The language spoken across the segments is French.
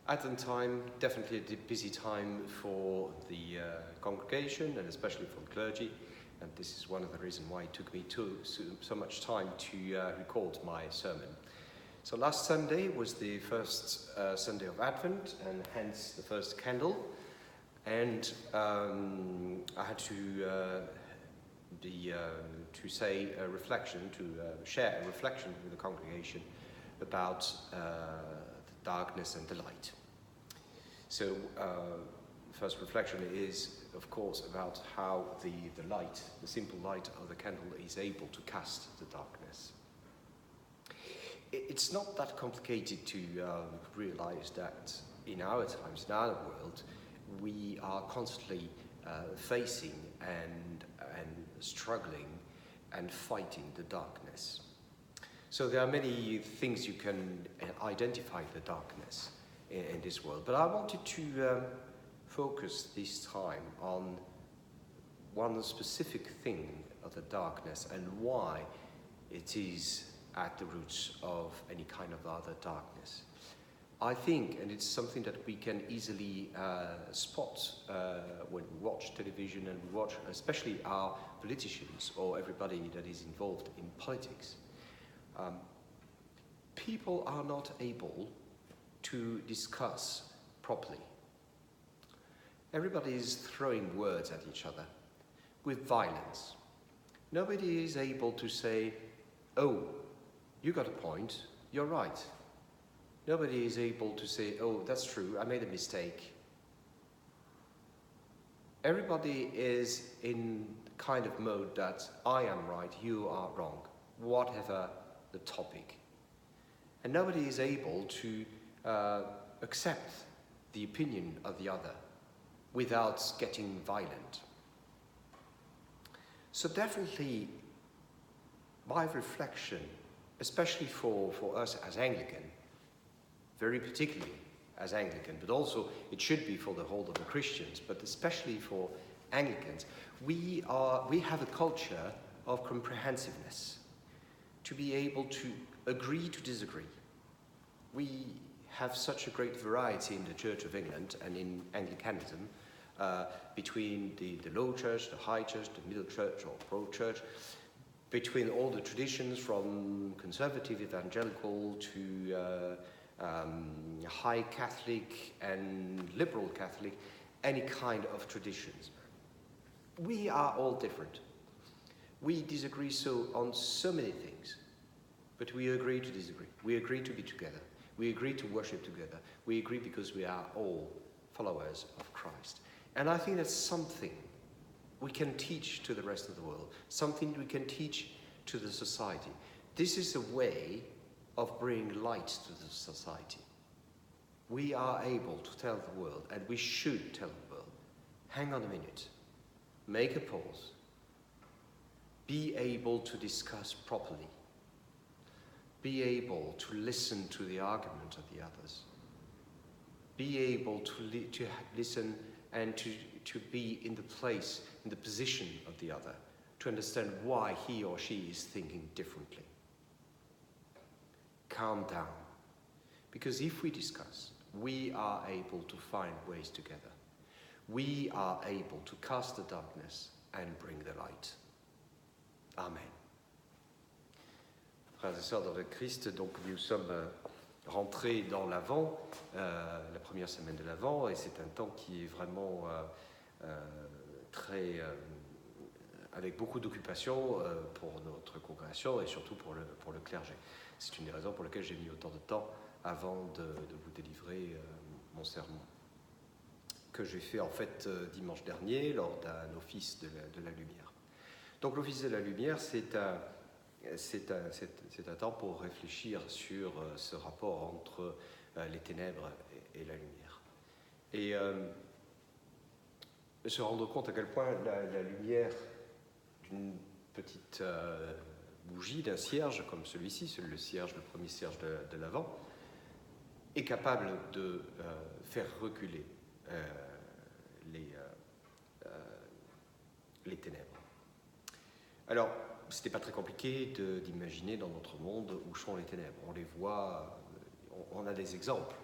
Advent time, definitely a busy time for the congregation and especially for the clergy. And this is one of the reasons why it took me so much time to record my sermon. So last Sunday was the first Sunday of Advent, and hence the first candle. And I had to say a reflection, to share a reflection with the congregation about the darkness and the light. So the first reflection is, of course, about how the light, the simple light of the candle, is able to cast the darkness. It's not that complicated to realize that in our times, in our world, we are constantly facing and struggling and fighting the darkness. So there are many things you can identify the darkness in this world, but I wanted to focus this time on one specific thing of the darkness and why it is at the roots of any kind of other darkness. I think, and it's something that we can easily spot when we watch television and we watch especially our politicians or everybody that is involved in politics. People are not able to discuss properly. Everybody is throwing words at each other with violence. Nobody is able to say, "Oh, you got a point, you're right." Nobody is able to say, "Oh, that's true, I made a mistake." Everybody is in kind of mode that I am right, you are wrong, whatever the topic. And nobody is able to accept the opinion of the other without getting violent. So definitely, my reflection, especially for us as Anglican, very particularly as Anglican, but also it should be for the whole of the Christians, but especially for Anglicans, we have a culture of comprehensiveness, to be able to agree to disagree. We have such a great variety in the Church of England and in Anglicanism between the low church, the high church, the middle church or pro-church, between all the traditions from conservative evangelical to high Catholic and liberal Catholic, any kind of traditions. We are all different. We disagree on so many things, but we agree to disagree. We agree to be together. We agree to worship together. We agree because we are all followers of Christ. And I think that's something we can teach to the rest of the world, something we can teach to the society. This is a way of bringing light to the society. We are able to tell the world, and we should tell the world, hang on a minute, make a pause, be able to discuss properly, be able to listen to the argument of the others, be able to listen and to be in the position of the other, to understand why he or she is thinking differently. Calm down, because if we discuss, we are able to find ways together. We are able to cast the darkness and bring the light. Amen. Frères et sœurs dans le Christ, donc nous sommes rentrés dans l'Avent, la première semaine de l'Avent, et c'est un temps qui est vraiment très avec beaucoup d'occupation pour notre congrégation et surtout pour le clergé. C'est une des raisons pour lesquelles j'ai mis autant de temps avant de vous délivrer mon sermon, que j'ai fait en fait dimanche dernier lors d'un office de la lumière. Donc l'office de la lumière, c'est un temps pour réfléchir sur ce rapport entre les ténèbres et la lumière. Et se rendre compte à quel point la lumière d'une petite bougie, d'un cierge comme celui-ci, le premier cierge de l'Avent, est capable de faire reculer les ténèbres. Alors, c'était pas très compliqué d'imaginer dans notre monde où sont les ténèbres. On les voit, on a des exemples.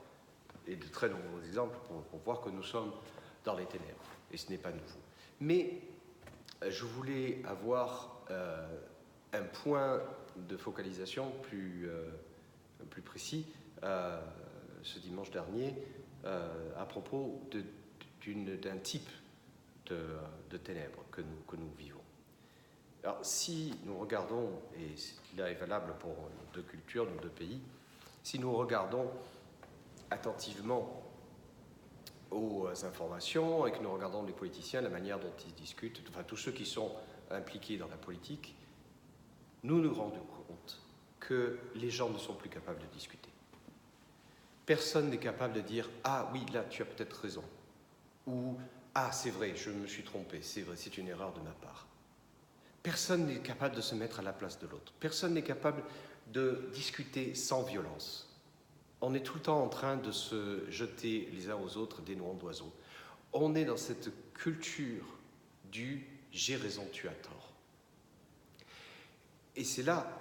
et de très nombreux exemples pour voir que nous sommes dans les ténèbres, et ce n'est pas nouveau. Mais je voulais avoir un point de focalisation plus précis ce dimanche dernier à propos d'un type de ténèbres que nous vivons. Alors, si nous regardons, et cela est valable pour nos deux cultures, nos deux pays, si nous regardons attentivement aux informations et que nous regardons les politiciens, la manière dont ils discutent, enfin tous ceux qui sont impliqués dans la politique, nous nous rendons compte que les gens ne sont plus capables de discuter. Personne n'est capable de dire « Ah oui, là, tu as peut-être raison » ou « Ah, c'est vrai, je me suis trompé, c'est vrai, c'est une erreur de ma part ». Personne n'est capable de se mettre à la place de l'autre. Personne n'est capable de discuter sans violence. On est tout le temps en train de se jeter les uns aux autres des noms d'oiseaux. On est dans cette culture du « j'ai raison, tu as tort ». Et c'est là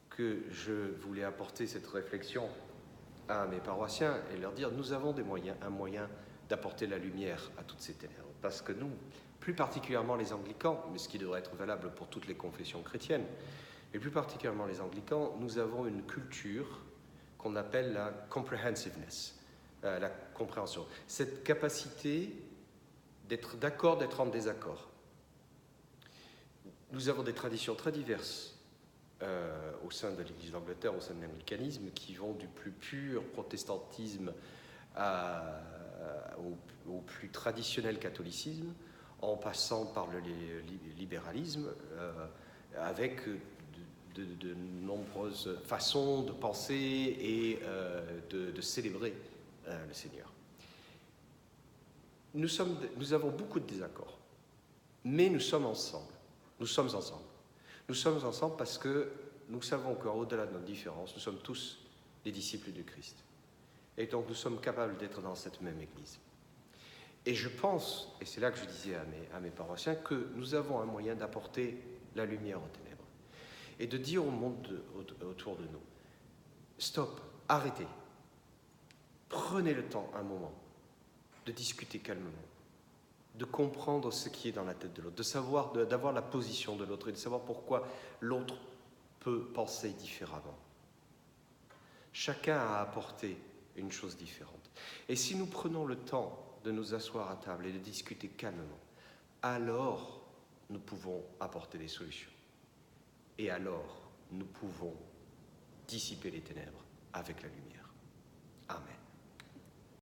que je voulais apporter cette réflexion à mes paroissiens et leur dire, nous avons un moyen d'apporter la lumière à toutes ces ténèbres. Parce que nous, plus particulièrement les anglicans, mais ce qui devrait être valable pour toutes les confessions chrétiennes, mais plus particulièrement les anglicans, nous avons une culture qu'on appelle la comprehensiveness, la compréhension. Cette capacité d'être d'accord, d'être en désaccord. Nous avons des traditions très diverses au sein de l'Église d'Angleterre, au sein de l'anglicanisme, qui vont du plus pur protestantisme au plus traditionnel catholicisme, en passant par le libéralisme, avec de nombreuses façons de penser et de célébrer le Seigneur. Nous avons beaucoup de désaccords, mais nous sommes ensemble. Nous sommes ensemble. Nous sommes ensemble parce que nous savons qu'au-delà de nos différences, nous sommes tous les disciples du Christ. Et donc nous sommes capables d'être dans cette même Église. Et je pense, et c'est là que je disais à mes paroissiens, que nous avons un moyen d'apporter la lumière aux ténèbres. Et de dire au monde autour de nous, stop, arrêtez. Prenez le temps, un moment, de discuter calmement, de comprendre ce qui est dans la tête de l'autre, d'avoir la position de l'autre et de savoir pourquoi l'autre peut penser différemment. Chacun a apporté une chose différente. Et si nous prenons le temps de nous asseoir à table et de discuter calmement, alors nous pouvons apporter des solutions. Et alors nous pouvons dissiper les ténèbres avec la lumière. Amen.